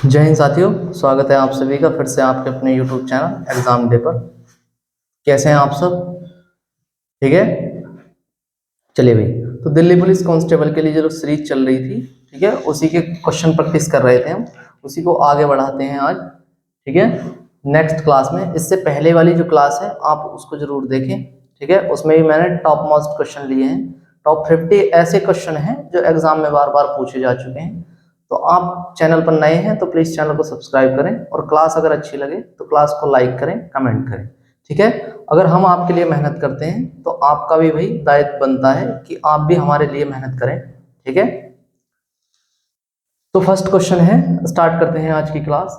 जय हिंद साथियों, स्वागत है आप सभी का फिर से आपके अपने YouTube चैनल एग्जाम डे पर। कैसे हैं आप सब? ठीक है, चलिए भाई। तो दिल्ली पुलिस कांस्टेबल के लिए जो सीरीज चल रही थी, ठीक है, उसी के क्वेश्चन प्रैक्टिस कर रहे थे हम, उसी को आगे बढ़ाते हैं आज। ठीक है, नेक्स्ट क्लास में इससे पहले वाली जो क्लास है आप उसको जरूर देखें। ठीक है, उसमें भी मैंने टॉप मोस्ट क्वेश्चन लिए हैं। टॉप 50 ऐसे क्वेश्चन हैं जो एग्जाम में बार बार पूछे जा चुके हैं। तो आप चैनल पर नए हैं तो प्लीज चैनल को सब्सक्राइब करें, और क्लास अगर अच्छी लगे तो क्लास को लाइक करें, कमेंट करें। ठीक है, अगर हम आपके लिए मेहनत करते हैं तो आपका भी भाई दायित्व बनता है कि आप भी हमारे लिए मेहनत करें। ठीक है, तो फर्स्ट क्वेश्चन है, स्टार्ट करते हैं आज की क्लास,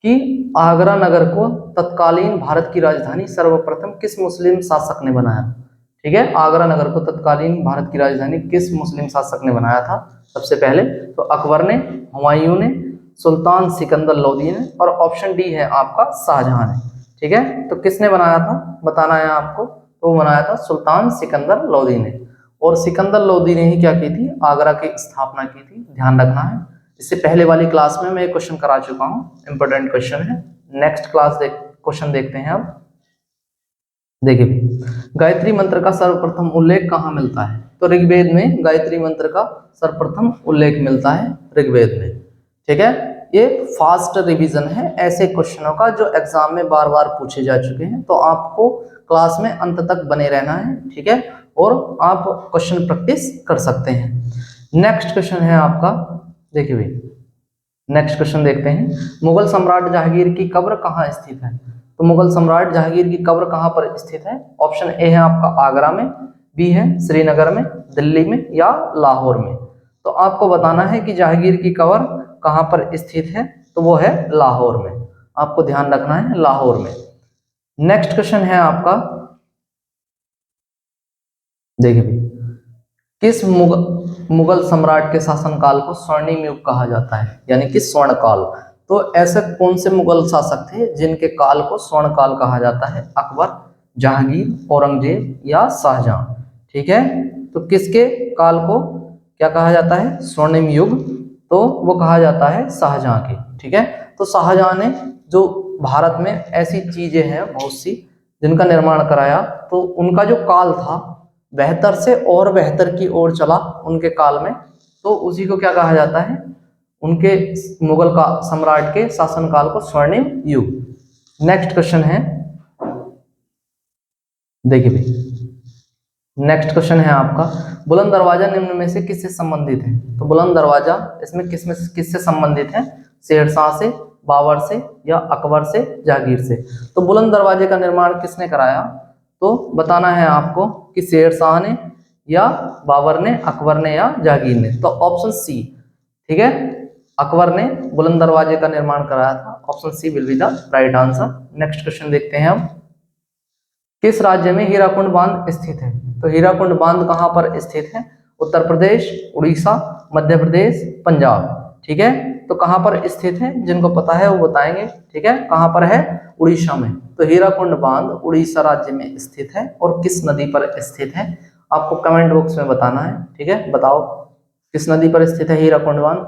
कि आगरा नगर को तत्कालीन भारत की राजधानी सर्वप्रथम किस मुस्लिम शासक ने बनाया? ठीक है, आगरा नगर को तत्कालीन भारत की राजधानी किस मुस्लिम शासक ने बनाया था? सबसे पहले तो अकबर ने, हुमायूं ने, सुल्तान सिकंदर लोदी ने, और ऑप्शन डी है आपका शाहजहां ने। ठीक है, तो किसने बनाया था बताना है आपको। तो बनाया था सुल्तान सिकंदर लोदी ने, और सिकंदर लोदी ने ही क्या की थी? आगरा की स्थापना की थी, ध्यान रखना है। इससे पहले वाली क्लास में मैं एक क्वेश्चन करा चुका हूं, इंपॉर्टेंट क्वेश्चन है। नेक्स्ट क्लास क्वेश्चन देखते हैं अब। देखिए, गायत्री मंत्र का सर्वप्रथम उल्लेख कहाँ मिलता है? तो ऋग्वेद में गायत्री मंत्र का सर्वप्रथम उल्लेख मिलता है ऋग्वेद में। ठीक है, ये फास्ट रिवीजन है ऐसे क्वेश्चनों का जो एग्जाम में बार बार पूछे जा चुके हैं, तो आपको क्लास में अंत तक बने रहना है। ठीक है, और आप क्वेश्चन प्रैक्टिस कर सकते हैं। नेक्स्ट क्वेश्चन है आपका, देखिए भाई, नेक्स्ट क्वेश्चन देखते हैं। मुगल सम्राट जहांगीर की कब्र कहाँ स्थित है? तो मुगल सम्राट जहांगीर की कब्र कहाँ पर स्थित है? ऑप्शन ए है आपका आगरा में, बी है श्रीनगर में, दिल्ली में, या लाहौर में। तो आपको बताना है कि जहांगीर की कब्र कहाँ पर स्थित है, तो वो है लाहौर में। आपको ध्यान रखना है, लाहौर में। नेक्स्ट क्वेश्चन है आपका, देखिए भाई, किस मुगल सम्राट के शासनकाल को स्वर्णिम युग कहा जाता है, यानी कि स्वर्ण काल? तो ऐसे कौन से मुगल शासक थे जिनके काल को स्वर्ण काल कहा जाता है? अकबर, जहांगीर, औरंगजेब, या शाहजहां? ठीक है, तो किसके काल को क्या कहा जाता है? स्वर्णिम युग। तो वो कहा जाता है शाहजहां के। ठीक है, तो शाहजहां ने जो भारत में ऐसी चीजें हैं बहुत सी जिनका निर्माण कराया, तो उनका जो काल था बेहतर से और बेहतर की ओर चला उनके काल में, तो उसी को क्या कहा जाता है? उनके मुगल का सम्राट के शासनकाल को स्वर्णिम युग। नेक्स्ट क्वेश्चन है, देखिए भाई, नेक्स्ट क्वेश्चन है आपका, बुलंद दरवाजा निम्न में से किससे संबंधित है? तो बुलंद दरवाजा इसमें किससे संबंधित है? शेरशाह से, बाबर से, या अकबर से, जहांगीर से? तो बुलंद दरवाजे का निर्माण किसने कराया? तो बताना है आपको कि शेरशाह ने, या बाबर ने, अकबर ने, या जहांगीर ने। तो ऑप्शन सी, ठीक है, अकबर ने बुलंद दरवाजे का निर्माण कराया था। Option C will be the right answer. Next question देखते हैं हम, किस राज्य में हीराकुंड बांध स्थित है? तो हीराकुंड बांध कहाँ पर स्थित है? उत्तर प्रदेश, उड़ीसा, मध्य प्रदेश, पंजाब। ठीक है, तो कहाँ पर स्थित है? जिनको पता है वो बताएंगे। ठीक है, कहाँ पर है? उड़ीसा में। तो हीराकुंड बांध उड़ीसा राज्य में स्थित है, और किस नदी पर स्थित है आपको कमेंट बॉक्स में बताना है। ठीक है, बताओ किस नदी पर स्थित है हीराकुंड बांध?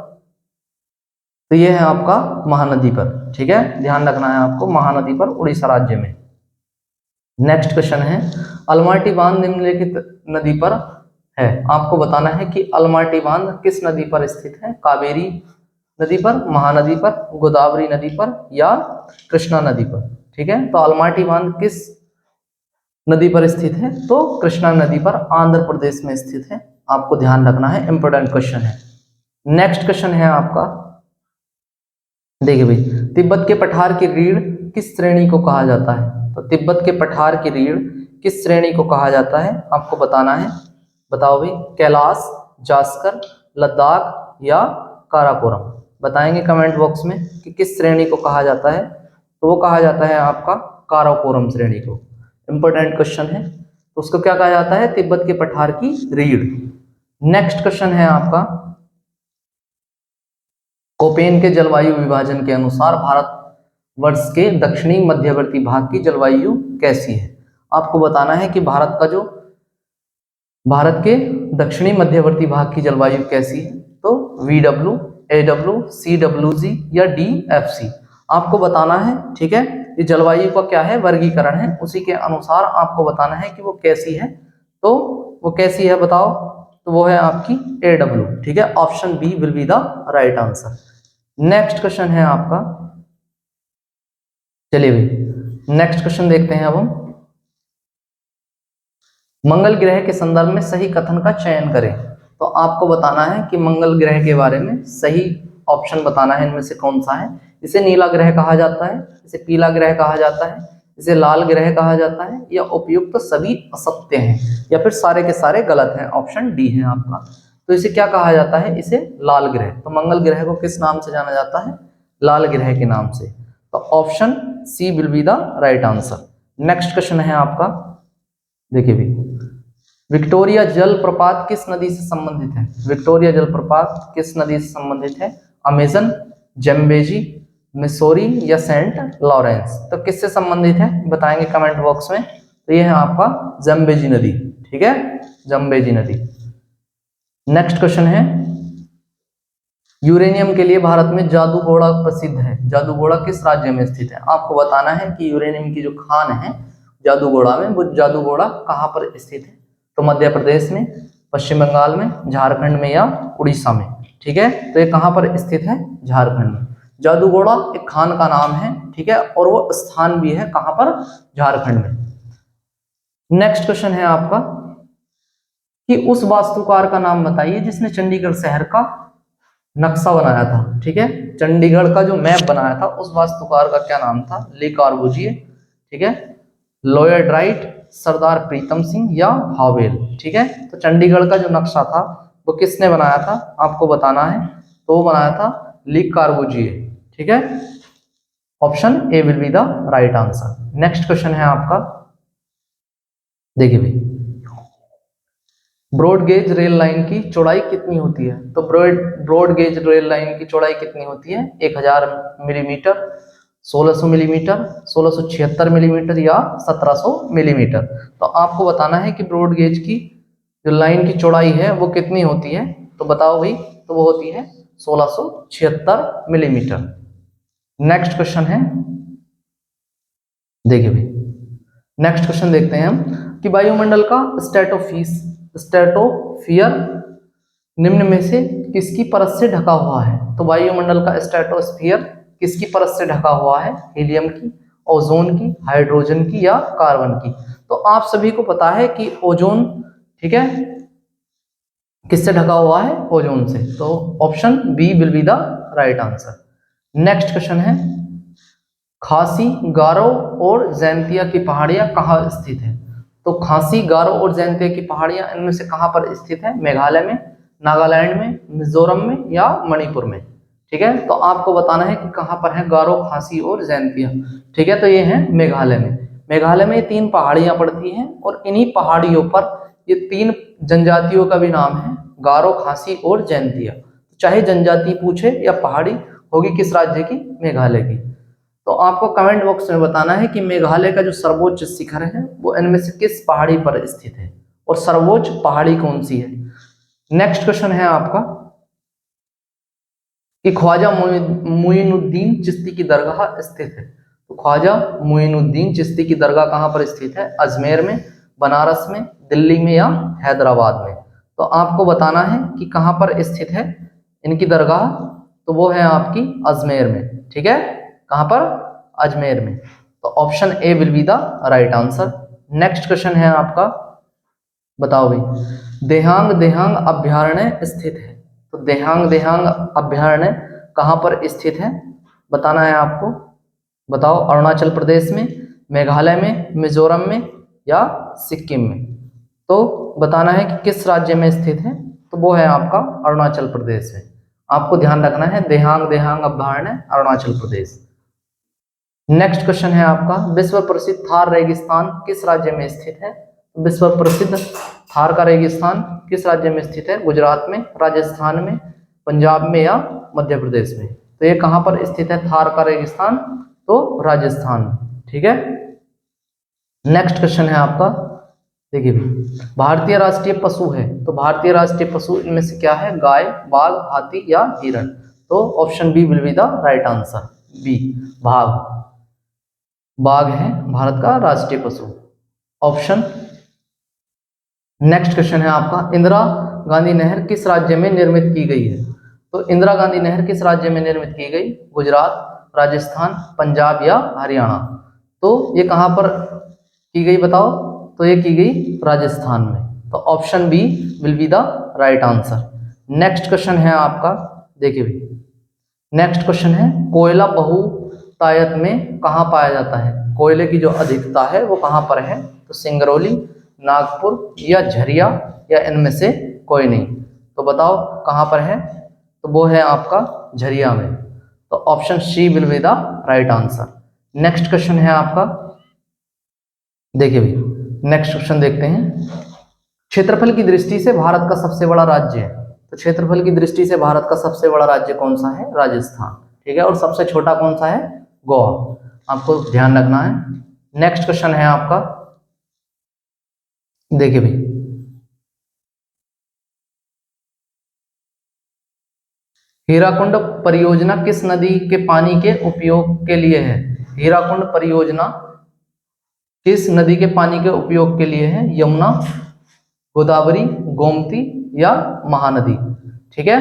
तो ये है आपका महानदी पर। ठीक है, ध्यान रखना है आपको, महानदी पर, उड़ीसा राज्य में। नेक्स्ट क्वेश्चन है, अलमाटी बांध निम्नलिखित नदी पर है। आपको बताना है कि अलमाटी बांध किस नदी पर स्थित है? कावेरी नदी पर, महानदी पर, गोदावरी नदी पर, या कृष्णा नदी पर? ठीक है, तो अलमाटी बांध किस नदी पर स्थित है? तो कृष्णा नदी पर, आंध्र प्रदेश में स्थित है। आपको ध्यान रखना है, इंपोर्टेंट क्वेश्चन है। नेक्स्ट क्वेश्चन है आपका, देखिए भाई, तिब्बत के पठार की रीढ़ किस श्रेणी को कहा जाता है? तो तिब्बत के पठार की रीढ़ किस श्रेणी को कहा जाता है आपको बताना है। बताओ भाई, कैलाश, जास्कर, लद्दाख, या काराकोरम? बताएंगे कमेंट बॉक्स में कि किस श्रेणी को कहा जाता है। तो वो कहा जाता है आपका काराकोरम श्रेणी को। इंपॉर्टेंट क्वेश्चन है, तो उसको क्या कहा जाता है? तिब्बत के पठार की रीढ़। नेक्स्ट क्वेश्चन है आपका, कोपेन के जलवायु विभाजन के अनुसार भारत वर्ष के दक्षिणी मध्यवर्ती भाग की जलवायु कैसी है? आपको बताना है कि भारत के दक्षिणी मध्यवर्ती भाग की जलवायु कैसी है। तो VW, AWCWG या DFC आपको बताना है। ठीक है, ये जलवायु का क्या है, वर्गीकरण है, उसी के अनुसार आपको बताना है कि वो कैसी है। तो वो कैसी है बताओ, तो वो है आपकी AW। ठीक है, option B will be the right answer. Next question है आपका, चलिए भाई नेक्स्ट क्वेश्चन देखते हैं अब हम। मंगल ग्रह के संदर्भ में सही कथन का चयन करें। तो आपको बताना है कि मंगल ग्रह के बारे में सही ऑप्शन बताना है, इनमें से कौन सा है। इसे नीला ग्रह कहा जाता है, इसे पीला ग्रह कहा जाता है, इसे लाल ग्रह कहा जाता है, या उपयुक्त तो सभी असत्य हैं, या फिर सारे के सारे गलत हैं। ऑप्शन डी है आपका। तो इसे क्या कहा जाता है, इसे लाल ग्रह। तो मंगल ग्रह को किस नाम से जाना जाता है, लाल ग्रह के नाम से। तो option C will be the right answer. Next question है आपका, देखिए भी, विक्टोरिया जलप्रपात किस नदी से संबंधित है। विक्टोरिया जलप्रपात किस नदी से संबंधित है, अमेजन, जम्बेजी, मिसोरी या सेंट लॉरेंस। तो किससे संबंधित है बताएंगे कमेंट बॉक्स में। तो ये है आपका जम्बेजी नदी। ठीक है, जम्बेजी नदी। नेक्स्ट क्वेश्चन है, यूरेनियम के लिए भारत में जादूगोड़ा प्रसिद्ध है। जादूगोड़ा किस राज्य में स्थित है। आपको बताना है कि यूरेनियम की जो खान है जादूगोड़ा में, वो जादूगोड़ा कहाँ पर स्थित है। तो मध्य प्रदेश में, पश्चिम बंगाल में, झारखंड में या उड़ीसा में। ठीक है, तो ये कहाँ पर स्थित है, झारखंड में। जादूगोड़ा एक खान का नाम है। ठीक है, और वो स्थान भी है कहाँ पर, झारखंड में। नेक्स्ट क्वेश्चन है आपका कि उस वास्तुकार का नाम बताइए जिसने चंडीगढ़ शहर का नक्शा बनाया था। ठीक है, चंडीगढ़ का जो मैप बनाया था उस वास्तुकार का क्या नाम था, ले कॉर्बुजिए, ठीक है, लॉयड राइट, सरदार प्रीतम सिंह या हावेल। ठीक है, तो चंडीगढ़ का जो नक्शा था वो किसने बनाया था आपको बताना है। तो वो बनाया था ली कॉर्बुजिए। ठीक है, option A will be the right answer. Next question है आपका, देखिए भाई, ब्रॉड गेज रेल लाइन की चौड़ाई कितनी होती है। तो ब्रॉड गेज रेल लाइन की चौड़ाई कितनी होती है, 1000 मिलीमीटर, 1600 मिलीमीटर, 1676 मिलीमीटर या 1700 मिलीमीटर। तो आपको बताना है कि ब्रॉड गेज की जो लाइन की चौड़ाई है वो कितनी होती है। तो बताओ भाई, तो वो होती है 1676 मिलीमीटर। नेक्स्ट क्वेश्चन है, देखिए भाई नेक्स्ट क्वेश्चन देखते हैं हम कि वायुमंडल का स्ट्रेटोस्फियर निम्न में से किसकी परत से ढका हुआ है। तो वायुमंडल का स्ट्रेटोस्फियर किसकी परत से ढका हुआ है, हीलियम की, ओजोन की, हाइड्रोजन की या कार्बन की। तो आप सभी को पता है कि ओजोन, ठीक है, किससे ढका हुआ है, ओजोन से। तो option B will be the right answer. Next question है, खासी, गारो और जैंतिया की पहाड़ियां कहाँ स्थित है। तो खासी, गारो और जैंतिया की पहाड़ियां इनमें से कहाँ पर स्थित है, मेघालय में, नागालैंड में, मिजोरम में या मणिपुर में। ठीक है, तो आपको बताना है कि कहाँ पर है गारो, खासी और जैंतिया। ठीक है, तो ये है मेघालय में। मेघालय में 3 पहाड़ियां पड़ती हैं और इन्हीं पहाड़ियों पर ये 3 जनजातियों का भी नाम है, गारो, खासी और जैंतिया। चाहे जनजाति पूछे या पहाड़ी, होगी किस राज्य की, मेघालय की। तो आपको कमेंट बॉक्स में बताना है कि मेघालय का जो सर्वोच्च शिखर है वो इनमें से किस पहाड़ी पर स्थित है और सर्वोच्च पहाड़ी कौन सी है। नेक्स्ट क्वेश्चन है आपका कि ख्वाजा मुइनुद्दीन चिश्ती की दरगाह स्थित है। तो ख्वाजा मुइनुद्दीन चिश्ती की दरगाह कहाँ पर स्थित है, अजमेर में, बनारस में, दिल्ली में या हैदराबाद में। तो आपको बताना है कि कहाँ पर स्थित है इनकी दरगाह। तो वो है आपकी अजमेर में। ठीक है, कहाँ पर, अजमेर में। तो option A will be the right answer. Next question है आपका, बताओ भाई, देहांग देहांग अभ्यारण्य स्थित है। तो देहांग देहांग अभ्यारण्य कहाँ पर स्थित है बताना है आपको। बताओ, अरुणाचल प्रदेश में, मेघालय में, मिजोरम में या सिक्किम में। तो बताना है कि किस राज्य में स्थित है। तो वो है आपका अरुणाचल प्रदेश में। आपको ध्यान रखना है, देहांग देहांग अभ्यारण्य अरुणाचल प्रदेश। नेक्स्ट क्वेश्चन है आपका, विश्व प्रसिद्ध थार रेगिस्तान किस राज्य में स्थित है। विश्व प्रसिद्ध थार का रेगिस्तान किस राज्य में स्थित है, गुजरात में, राजस्थान में, पंजाब में या मध्य प्रदेश में। तो ये कहाँ पर स्थित है थार का रेगिस्तान, तो राजस्थान में। ठीक है, नेक्स्ट क्वेश्चन है आपका, देखिए भारतीय राष्ट्रीय पशु है। तो भारतीय राष्ट्रीय पशु इनमें से क्या है, गाय, बाघ, हाथी या हिरण। तो option B will be the right answer. B, बाघ। बाघ है भारत का राष्ट्रीय पशु। ऑप्शन। नेक्स्ट क्वेश्चन है आपका, इंदिरा गांधी नहर किस राज्य में निर्मित की गई है? तो इंदिरा गांधी नहर किस राज्य में निर्मित की गई? गुजरात, राजस्थान, पंजाब या हरियाणा? तो ये कहां पर की गई बताओ? तो ये की गई राजस्थान में। तो option B will be the right answer. Next question है आपका, देखिए भी, नेक्स्ट क्वेश्चन है, कोयला बहुतायत में कहाँ पाया जाता है? कोयले की जो अधिकता है वो कहाँ पर है? तो सिंगरौली, नागपुर या झरिया या इनमें से कोई नहीं? तो बताओ कहाँ पर है? तो वो है आपका झरिया में। तो option C will be the right answer. Next question है आपका, देखिए भी, नेक्स्ट क्वेश्चन देखते हैं, क्षेत्रफल की दृष्टि से भारत का सबसे बड़ा राज्य है? तो क्षेत्रफल की दृष्टि से भारत का सबसे बड़ा राज्य कौन सा है? राजस्थान, ठीक है। और सबसे छोटा कौन सा है? गोवा, आपको ध्यान रखना है। नेक्स्ट क्वेश्चन है आपका, देखिए भाई, हीराकुंड परियोजना किस नदी के पानी के उपयोग के लिए है? हीराकुंड परियोजना किस नदी के पानी के उपयोग के लिए है? यमुना, गोदावरी, गोमती या महानदी? ठीक है,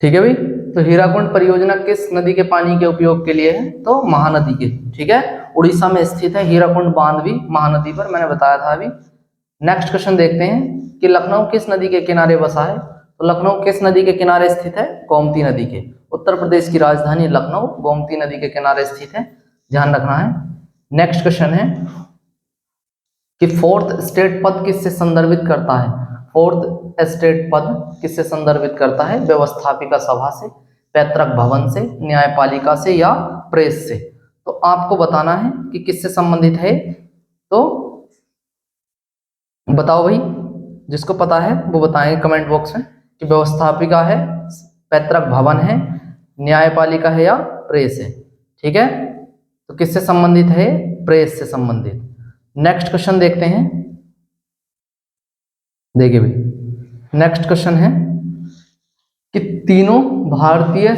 ठीक है भाई। तो हीराकुंड परियोजना किस नदी के पानी के उपयोग के लिए है? तो महानदी के, ठीक है। उड़ीसा में स्थित है हीराकुंड बांध भी महानदी पर, मैंने बताया था अभी। नेक्स्ट क्वेश्चन देखते हैं कि लखनऊ किस नदी के किनारे बसा है? तो लखनऊ किस नदी के किनारे स्थित है? गोमती नदी के। उत्तर प्रदेश की राजधानी लखनऊ गोमती नदी के किनारे स्थित है, ध्यान रखना है। नेक्स्ट क्वेश्चन है कि फोर्थ स्टेट पद किससे संदर्भित करता है? फोर्थ स्टेट पद किससे संदर्भित करता है? व्यवस्थापिका सभा से, पैतृक भवन से, न्यायपालिका से या प्रेस से? तो आपको बताना है कि किससे संबंधित है। तो बताओ भाई, जिसको पता है वो बताएं कमेंट बॉक्स में कि व्यवस्थापिका है, पैतृक भवन है, न्यायपालिका है या प्रेस है, ठीक है। तो किससे संबंधित है? प्रेस से संबंधित। नेक्स्ट क्वेश्चन देखते हैं, देखिए भाई, नेक्स्ट क्वेश्चन है कि तीनों भारतीय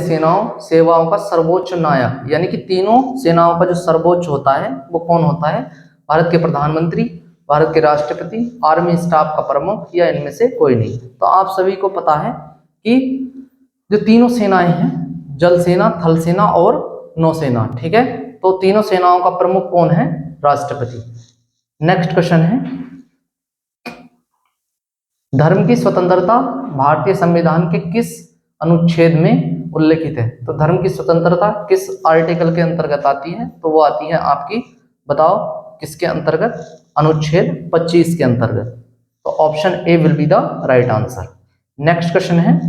सेनाओं सेवाओं का सर्वोच्च नायक, यानी कि तीनों सेनाओं का जो सर्वोच्च होता है वो कौन होता है? भारत के प्रधानमंत्री, भारत के राष्ट्रपति, आर्मी स्टाफ का प्रमुख या इनमें से कोई नहीं? तो आप सभी को पता है कि जो तीनों सेनाएं हैं, जल सेना, थल सेना और नौसेना, ठीक है। तो तीनों सेनाओं का प्रमुख कौन है? राष्ट्रपति। नेक्स्ट क्वेश्चन है, धर्म की स्वतंत्रता भारतीय संविधान के किस अनुच्छेद में उल्लेखित है? तो धर्म की स्वतंत्रता किस आर्टिकल के अंतर्गत आती है? तो वो आती है आपकी, बताओ किसके अंतर्गत? अनुच्छेद 25 के अंतर्गत। तो option A will be the right answer. Next question है,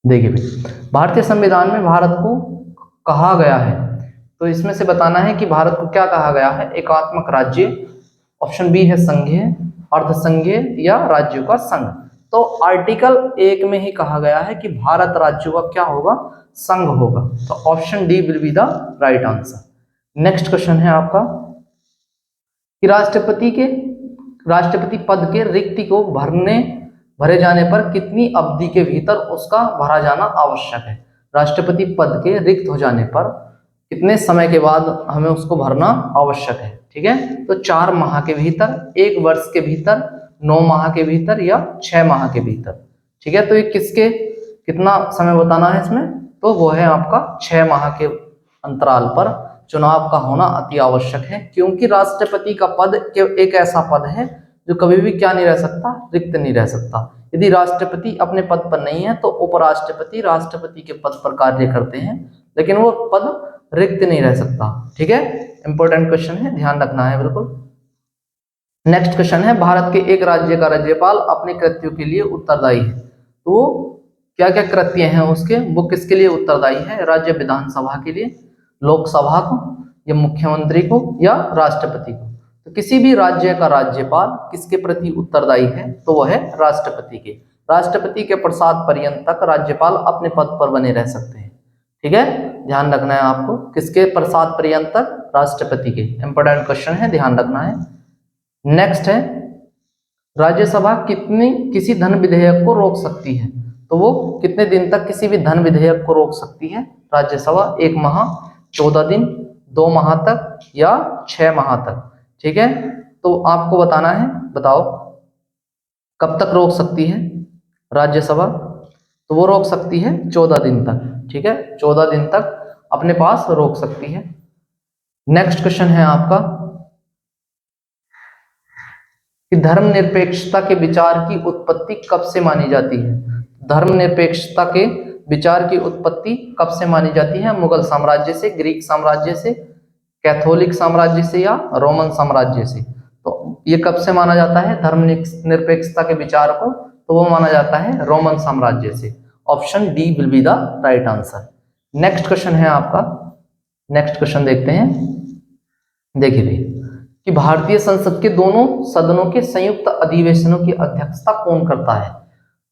देखिए भाई, भारतीय संविधान में भारत को कहा गया है, तो इसमें से बताना है कि भारत को क्या कहा गया है? एकात्मक राज्य, ऑप्शन बी है संघीय, अर्ध संघीय या राज्यों का संघ। तो आर्टिकल 1 में ही कहा गया है कि भारत राज्यों का क्या होगा? संघ होगा। तो option D will be the right answer. Next question है आपका कि राष्ट्रपति पद के रिक्ति को भरे जाने पर कितनी अवधि के भीतर उसका भरा जाना आवश्यक है? राष्ट्रपति पद के रिक्त हो जाने पर कितने समय के बाद हमें उसको भरना आवश्यक है, ठीक है। तो 4 माह के भीतर, 1 वर्ष के भीतर, 9 माह के भीतर या 6 माह के भीतर, ठीक है। तो ये किसके कितना समय बताना है इसमें? तो वो है आपका 6 माह के अंतराल पर चुनाव का होना अति आवश्यक है, क्योंकि राष्ट्रपति का पद एक ऐसा पद है जो कभी भी क्या नहीं रह सकता? रिक्त नहीं रह सकता। यदि राष्ट्रपति अपने पद पर नहीं है तो उपराष्ट्रपति राष्ट्रपति के पद पर कार्य करते हैं, लेकिन वो पद रिक्त नहीं रह सकता, ठीक है। इंपॉर्टेंट क्वेश्चन है, ध्यान रखना है बिल्कुल। नेक्स्ट क्वेश्चन है, भारत के एक राज्य का राज्यपाल अपने कृत्यों के लिए उत्तरदायी है, तो क्या क्या कृत्य हैं उसके, वो किसके लिए उत्तरदायी है? राज्य विधानसभा के लिए, लोकसभा को, या मुख्यमंत्री को, या राष्ट्रपति को? तो किसी भी राज्य का राज्यपाल किसके प्रति उत्तरदायी है? तो वह है राष्ट्रपति के। राष्ट्रपति के प्रसाद पर्यंत तक राज्यपाल अपने पद पर बने रह सकते हैं, ठीक है। ध्यान रखना है आपको, किसके प्रसाद पर्यंत तक? राष्ट्रपति के। इंपॉर्टेंट क्वेश्चन है, ध्यान रखना है। नेक्स्ट है राज्यसभा किसी धन विधेयक को रोक सकती है? तो वो कितने दिन तक किसी भी धन विधेयक को रोक सकती है राज्यसभा? 1 माह, 14 दिन, 2 माह तक या 6 माह तक? ठीक है, तो आपको बताना है, बताओ कब तक रोक सकती है राज्यसभा? तो वो रोक सकती है 14 दिन तक। ठीक है, 14 दिन तक अपने पास रोक सकती है। नेक्स्ट क्वेश्चन है आपका कि धर्मनिरपेक्षता के विचार की उत्पत्ति कब से मानी जाती है? धर्मनिरपेक्षता के विचार की उत्पत्ति कब से मानी जाती है? मुगल साम्राज्य से, ग्रीक साम्राज्य से, कैथोलिक साम्राज्य से या रोमन साम्राज्य से? तो ये कब से माना जाता है धर्मनिरपेक्षता के विचार को? तो वो माना जाता है रोमन साम्राज्य से। Option D will be the right answer. Next question है आपका, नेक्स्ट क्वेश्चन देखते हैं। देखिए भाई कि भारतीय संसद के दोनों सदनों के संयुक्त अधिवेशनों की अध्यक्षता कौन करता है?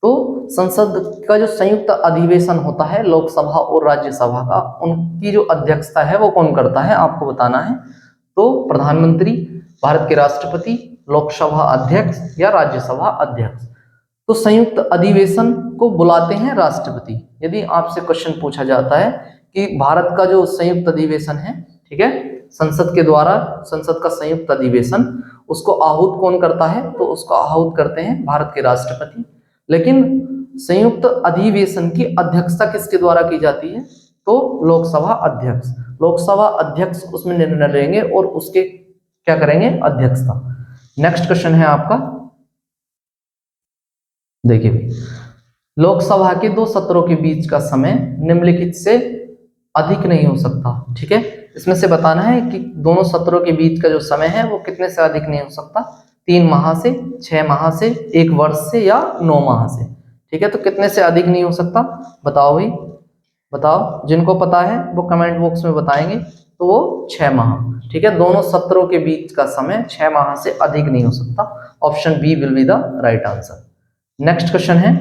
तो संसद का जो संयुक्त अधिवेशन होता है लोकसभा और राज्यसभा का, उनकी जो अध्यक्षता है वो कौन करता है आपको बताना है। तो प्रधानमंत्री, भारत के राष्ट्रपति, लोकसभा अध्यक्ष या राज्यसभा अध्यक्ष? तो संयुक्त अधिवेशन को बुलाते हैं राष्ट्रपति। यदि आपसे क्वेश्चन पूछा जाता है कि भारत का जो संयुक्त अधिवेशन है, ठीक है, संसद के द्वारा संसद का संयुक्त अधिवेशन, उसको आहूत कौन करता है? तो उसको आहूत करते हैं भारत के राष्ट्रपति। लेकिन संयुक्त अधिवेशन की अध्यक्षता किसके द्वारा की जाती है? तो लोकसभा अध्यक्ष। लोकसभा अध्यक्ष उसमें निर्णय लेंगे और उसके क्या करेंगे? अध्यक्षता। नेक्स्ट क्वेश्चन है आपका, देखिए लोकसभा के 2 सत्रों के बीच का समय निम्नलिखित से अधिक नहीं हो सकता। ठीक है, इसमें से बताना है कि दोनों सत्रों के बीच का जो समय है वो कितने से अधिक नहीं हो सकता? 3 माह से, 6 माह से, 1 वर्ष से या 9 माह से? ठीक है, तो कितने से अधिक नहीं हो सकता? बताओ भाई, बताओ, जिनको पता है वो कमेंट बॉक्स में बताएंगे। तो वो 6 माह। ठीक है, दोनों सत्रों के बीच का समय 6 माह से अधिक नहीं हो सकता। Option B will be the right answer. Next question है,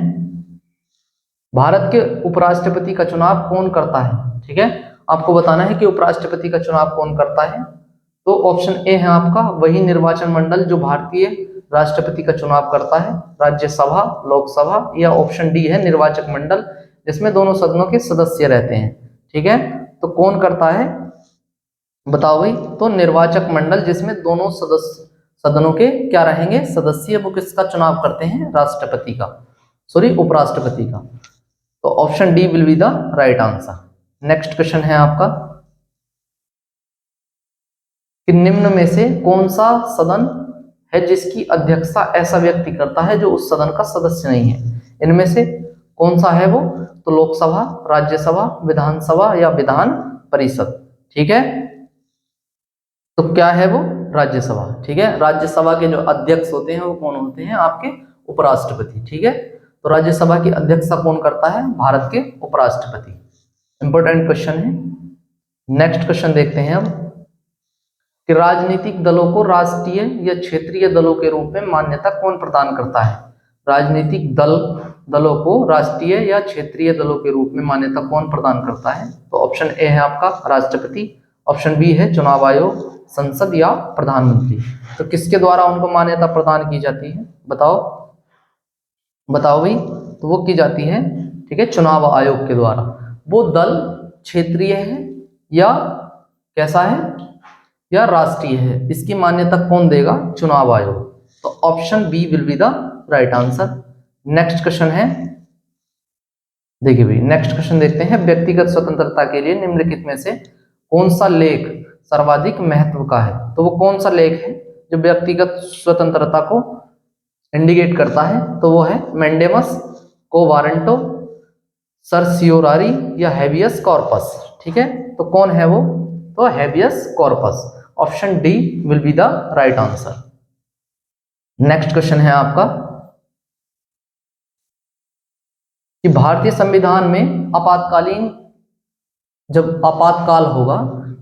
भारत के उपराष्ट्रपति का चुनाव कौन करता है? ठीक है, आपको बताना है कि उपराष्ट्रपति का चुनाव कौन करता है। तो ऑप्शन ए है आपका वही निर्वाचन मंडल जो भारतीय राष्ट्रपति का चुनाव करता है, राज्यसभा, लोकसभा, या ऑप्शन डी है निर्वाचक मंडल जिसमें दोनों सदनों के सदस्य रहते हैं। ठीक है, तो कौन करता है बताओ भाई? तो निर्वाचक मंडल जिसमें दोनों सदनों के क्या रहेंगे? सदस्य, वो किसका चुनाव करते हैं? राष्ट्रपति का, सॉरी उपराष्ट्रपति का। तो option D will be the right answer. Next question है आपका कि निम्न में से कौन सा सदन है जिसकी अध्यक्षता ऐसा व्यक्ति करता है जो उस सदन का सदस्य नहीं है? इनमें से कौन सा है वो? तो लोकसभा, राज्यसभा, विधानसभा या विधान परिषद? ठीक है, तो क्या है वो? राज्यसभा। ठीक है, राज्यसभा के जो अध्यक्ष होते हैं वो कौन होते हैं? आपके उपराष्ट्रपति। ठीक है, तो राज्यसभा की अध्यक्षता कौन करता है? भारत के उपराष्ट्रपति। इंपॉर्टेंट क्वेश्चन है। नेक्स्ट क्वेश्चन देखते हैं अब कि राजनीतिक दलों को राष्ट्रीय या क्षेत्रीय दलों के रूप में मान्यता कौन प्रदान करता है? राजनीतिक दलों को राष्ट्रीय या क्षेत्रीय दलों के रूप में मान्यता कौन प्रदान करता है? तो ऑप्शन ए है आपका राष्ट्रपति, ऑप्शन बी है चुनाव आयोग, संसद या प्रधानमंत्री। तो किसके द्वारा उनको मान्यता प्रदान की जाती है? बताओ, बताओ भाई। तो वो की जाती है, ठीक है, चुनाव आयोग के द्वारा। वो दल क्षेत्रीय है या कैसा है या राष्ट्रीय है, इसकी मान्यता कौन देगा? चुनाव आयोग। तो option B will be the right answer. Next question है, देखिए भाई नेक्स्ट क्वेश्चन देखते हैं, व्यक्तिगत स्वतंत्रता के लिए निम्नलिखित में से कौन सा लेख सर्वाधिक महत्व का है? तो वो कौन सा लेख है जो व्यक्तिगत स्वतंत्रता को इंडिकेट करता है? तो वो है मैंडेमस, को वारंटो, सर्सियोरारी या हैबियस कॉर्पस। ठीक है, तो कौन है वो? तो habeas corpus. Option D will be the right answer. Next question है आपका कि भारतीय संविधान में आपातकालीन, जब आपातकाल होगा,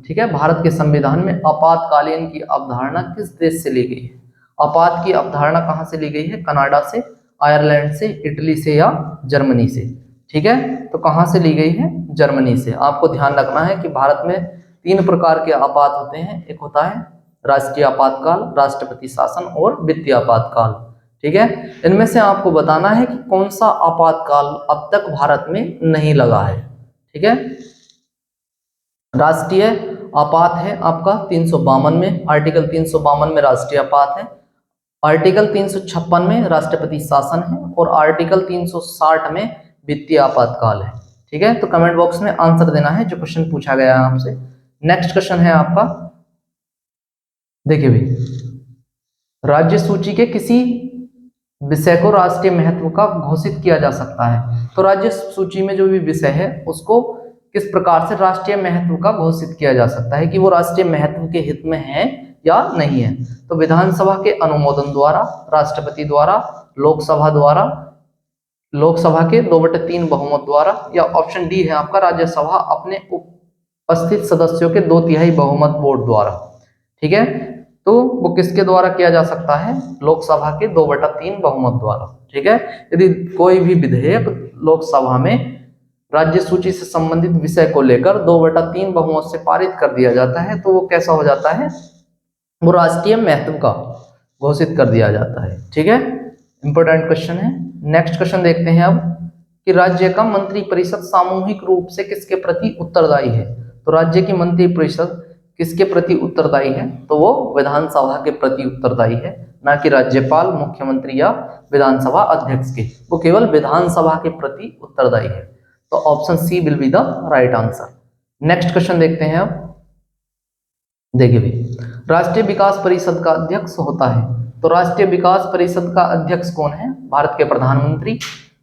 ठीक है, भारत के संविधान में आपातकालीन की अवधारणा किस देश से ली गई है? आपात की अवधारणा कहां से ली गई है? कनाडा से, आयरलैंड से, इटली से या जर्मनी से? ठीक है, तो कहां से ली गई है? जर्मनी से। आपको ध्यान रखना है कि भारत में 3 प्रकार के आपात होते हैं। एक होता है राष्ट्रीय आपातकाल, राष्ट्रपति शासन और वित्तीय आपातकाल। ठीक है। इनमें से आपको बताना है कि कौन सा आपातकाल अब तक भारत में नहीं लगा है। ठीक है, राष्ट्रीय आपात है आपका 352 में, आर्टिकल 352 में राष्ट्रीय आपात है, आर्टिकल 356 में राष्ट्रपति शासन है और आर्टिकल 360 में वित्तीय आपातकाल है। ठीक है, तो कमेंट बॉक्स में आंसर देना है जो क्वेश्चन पूछा गया है आपसे। नेक्स्ट क्वेश्चन है आपका, देखिए भाई, राज्य सूची के किसी विषय को राष्ट्रीय महत्व का घोषित किया जा सकता है। तो राज्य सूची में जो भी विषय है उसको किस प्रकार से राष्ट्रीय महत्व का घोषित किया जा सकता है कि वो राष्ट्रीय महत्व के हित में है या नहीं है। तो विधानसभा के अनुमोदन द्वारा, राष्ट्रपति द्वारा, लोकसभा द्वारा, लोकसभा के 2/3 बहुमत द्वारा, या ऑप्शन डी है आपका राज्यसभा अपने उपस्थित सदस्यों के 2/3 बहुमत वोट द्वारा। ठीक है, तो वो किसके द्वारा किया जा सकता है? लोकसभा के 2/3 बहुमत द्वारा। ठीक है, यदि कोई भी विधेयक लोकसभा में राज्य सूची से संबंधित विषय को लेकर 2/3 बहुमत से पारित कर दिया जाता है तो वो कैसा हो जाता है? वो राष्ट्रीय महत्व का घोषित कर दिया जाता है। ठीक है, इंपॉर्टेंट क्वेश्चन है। नेक्स्ट क्वेश्चन देखते हैं अब कि राज्य का मंत्रिपरिषद सामूहिक रूप से किसके प्रति उत्तरदायी है। तो राज्य की मंत्रिपरिषद किसके प्रति उत्तरदायी है? तो वो विधानसभा के प्रति उत्तरदायी है, ना कि राज्यपाल, मुख्यमंत्री या विधानसभा अध्यक्ष के। वो केवल विधानसभा के प्रति उत्तरदायी है। तो option C will be the right answer. Next question देखते हैं अब, देखिए भाई, राष्ट्रीय विकास परिषद का अध्यक्ष होता है। तो राष्ट्रीय विकास परिषद का अध्यक्ष कौन है? भारत के प्रधानमंत्री,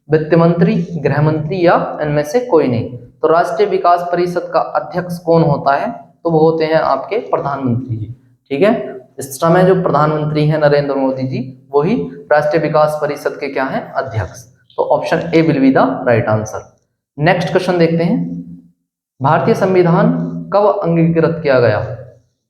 वित्त मंत्री, गृह मंत्री या इनमें से कोई नहीं। तो राष्ट्रीय विकास परिषद का अध्यक्ष कौन होता है? तो वो होते हैं आपके प्रधानमंत्री जी। ठीक है, इस समय जो प्रधानमंत्री हैं नरेंद्र मोदी जी, वही राष्ट्रीय विकास परिषद के क्या है? अध्यक्ष। तो option A will be the right answer. Next question देखते हैं, भारतीय संविधान कब अंगीकृत किया गया?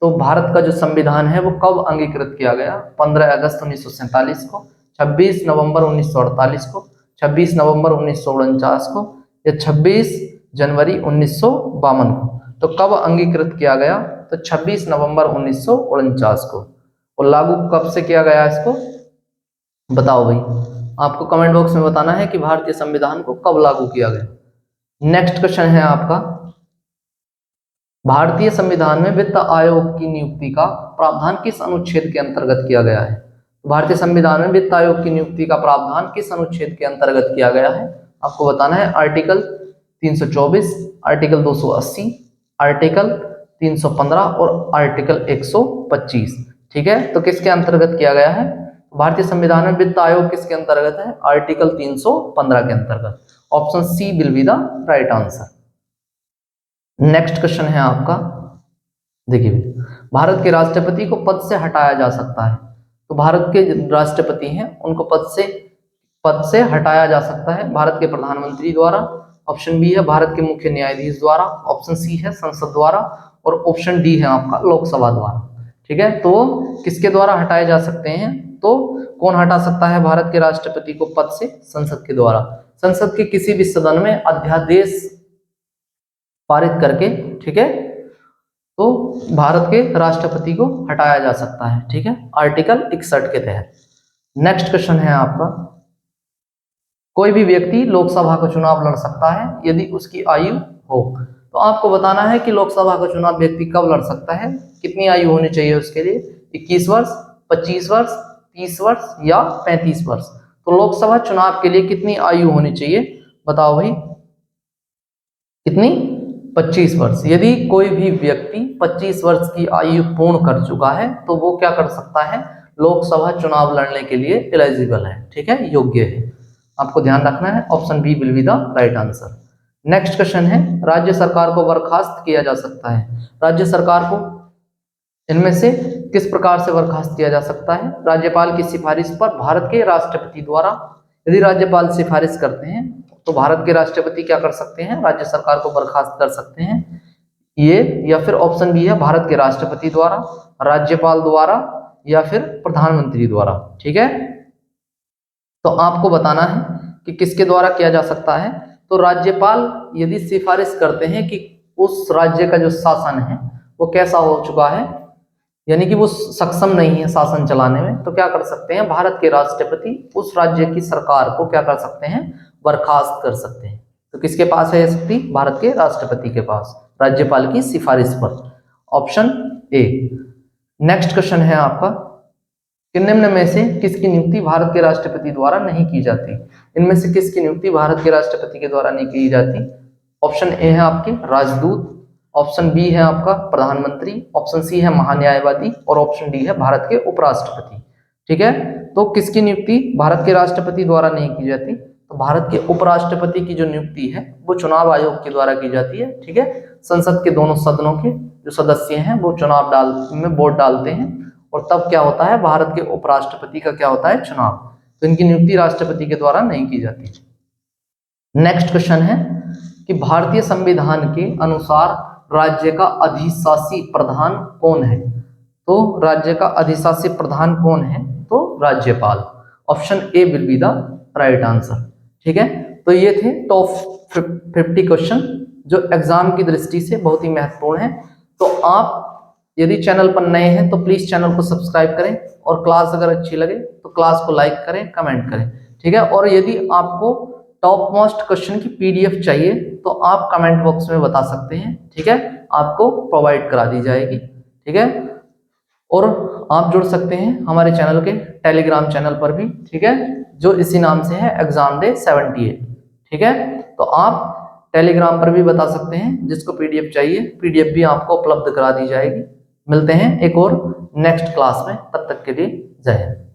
तो भारत का जो संविधान है वो कब अंगीकृत किया गया? 15 अगस्त 1947 को, 26 नवंबर 1948 को, 26 नवंबर 1949 को या 26 जनवरी 1952 को। तो कब अंगीकृत किया गया? तो 26 नवंबर 1949 को। और लागू कब से किया गया इसको बताओ भाई, आपको कमेंट बॉक्स में बताना है कि भारतीय संविधान को कब लागू किया गया। नेक्स्ट क्वेश्चन है आपका, भारतीय संविधान में वित्त आयोग की नियुक्ति का प्रावधान किस अनुच्छेद के अंतर्गत किया गया है? भारतीय संविधान में वित्त आयोग की नियुक्ति का प्रावधान किस अनुच्छेद के अंतर्गत किया गया है? आपको बताना है आर्टिकल 324, आर्टिकल 280, आर्टिकल 315 और आर्टिकल 125। ठीक है, तो किसके अंतर्गत किया गया है? भारतीय संविधान में वित्त आयोग किसके अंतर्गत है? आर्टिकल 315 के अंतर्गत। Option C will be the right answer. Next question है आपका, देखिए, भारत के राष्ट्रपति को पद से हटाया जा सकता है। तो भारत के राष्ट्रपति हैं उनको पद से हटाया जा सकता है भारत के प्रधानमंत्री द्वारा। ऑप्शन बी है भारत के मुख्य न्यायाधीश द्वारा, ऑप्शन सी है संसद द्वारा और ऑप्शन डी है आपका लोकसभा द्वारा। ठीक है, तो किसके द्वारा हटाए जा सकते हैं? तो कौन हटा सकता है भारत के राष्ट्रपति को पद से? संसद के द्वारा। संसद के किसी भी सदन में अध्यादेश पारित करके, ठीक है, तो भारत के राष्ट्रपति को हटाया जा सकता है। ठीक है, आर्टिकल 61 के तहत। नेक्स्ट क्वेश्चन है आपका, कोई भी व्यक्ति लोकसभा का चुनाव लड़ सकता है यदि उसकी आयु हो। तो आपको बताना है कि लोकसभा का चुनाव व्यक्ति कब लड़ सकता है, कितनी आयु होनी चाहिए उसके लिए? 21 वर्ष, 25 वर्ष, 30 वर्ष या 35 वर्ष। तो लोकसभा चुनाव के लिए कितनी आयु होनी चाहिए बताओ भाई, कितनी? 25 वर्ष। यदि कोई भी व्यक्ति 25 वर्ष की आयु पूर्ण कर चुका है तो वो क्या कर सकता है? लोकसभा चुनाव लड़ने के लिए एलिजिबल है। ठीक है, योग्य है। आपको ध्यान रखना है, option B will be the right answer. Next question है, राज्य सरकार को बर्खास्त किया जा सकता है। राज्य सरकार को इनमें से किस प्रकार से बर्खास्त किया जा सकता है? राज्यपाल की सिफारिश पर भारत के राष्ट्रपति द्वारा। यदि राज्यपाल सिफारिश करते हैं तो भारत के राष्ट्रपति क्या कर सकते हैं? राज्य सरकार को बर्खास्त कर सकते हैं। ये या फिर ऑप्शन बी है भारत के राष्ट्रपति द्वारा, राज्यपाल द्वारा या फिर प्रधानमंत्री द्वारा। ठीक है, तो आपको बताना है कि किसके द्वारा किया जा सकता है। तो राज्यपाल यदि सिफारिश करते हैं कि उस राज्य का जो शासन है वो कैसा हो चुका है यानी कि वो सक्षम नहीं है शासन चलाने में, तो क्या कर सकते हैं, भारत के राष्ट्रपति उस राज्य की सरकार को क्या कर सकते हैं, बर्खास्त कर सकते हैं। तो किसके पास है ये शक्ति, भारत के राष्ट्रपति के पास, राज्यपाल की सिफारिश पर। Option A. नेक्स्ट क्वेश्चन है आपका कि निम्न में से किसकी नियुक्ति भारत के राष्ट्रपति द्वारा नहीं की जाती। इनमें से किसकी नियुक्ति भारत के राष्ट्रपति के द्वारा नहीं की जाती। ऑप्शन ए है आपके राजदूत, ऑप्शन बी है आपका प्रधानमंत्री, ऑप्शन सी है महान्यायवादी और ऑप्शन डी है भारत के उपराष्ट्रपति। ठीक है, तो किसकी नियुक्ति भारत के राष्ट्रपति द्वारा नहीं की जाती, तो भारत के उपराष्ट्रपति की जो नियुक्ति है वो चुनाव आयोग के द्वारा की जाती है। ठीक है, संसद के दोनों सदनों के जो सदस्य हैं वो चुनाव में वोट डालते हैं और तब क्या होता है, भारत के उपराष्ट्रपति का क्या होता है, चुनाव। तो इनकी नियुक्ति राष्ट्रपति के द्वारा नहीं की जाती। नेक्स्ट क्वेश्चन है कि भारतीय संविधान के अनुसार राज्य का अधिशासी प्रधान कौन है। तो राज्य का अधिशासी प्रधान कौन है, तो राज्यपाल। Option A will be the right answer. ठीक है, तो ये थे टॉप 50 क्वेश्चन जो एग्जाम की दृष्टि से बहुत ही महत्वपूर्ण है। तो आप यदि चैनल पर नए हैं तो प्लीज चैनल को सब्सक्राइब करें और क्लास अगर अच्छी लगे तो क्लास को लाइक करें, कमेंट करें। ठीक है, और यदि आपको टॉप मोस्ट क्वेश्चन की पीडीएफ चाहिए तो आप कमेंट बॉक्स में बता सकते हैं। ठीक है, आपको प्रोवाइड करा दी जाएगी। ठीक है, और आप जुड़ सकते हैं हमारे चैनल के टेलीग्राम चैनल पर भी। ठीक है, जो इसी नाम से है एग्जाम डे 78। ठीक है, तो आप टेलीग्राम पर भी बता सकते हैं, जिसको पीडीएफ चाहिए पीडीएफ भी आपको उपलब्ध करा दी जाएगी। मिलते हैं एक और नेक्स्ट क्लास में, तब तक के लिए जय हिंद।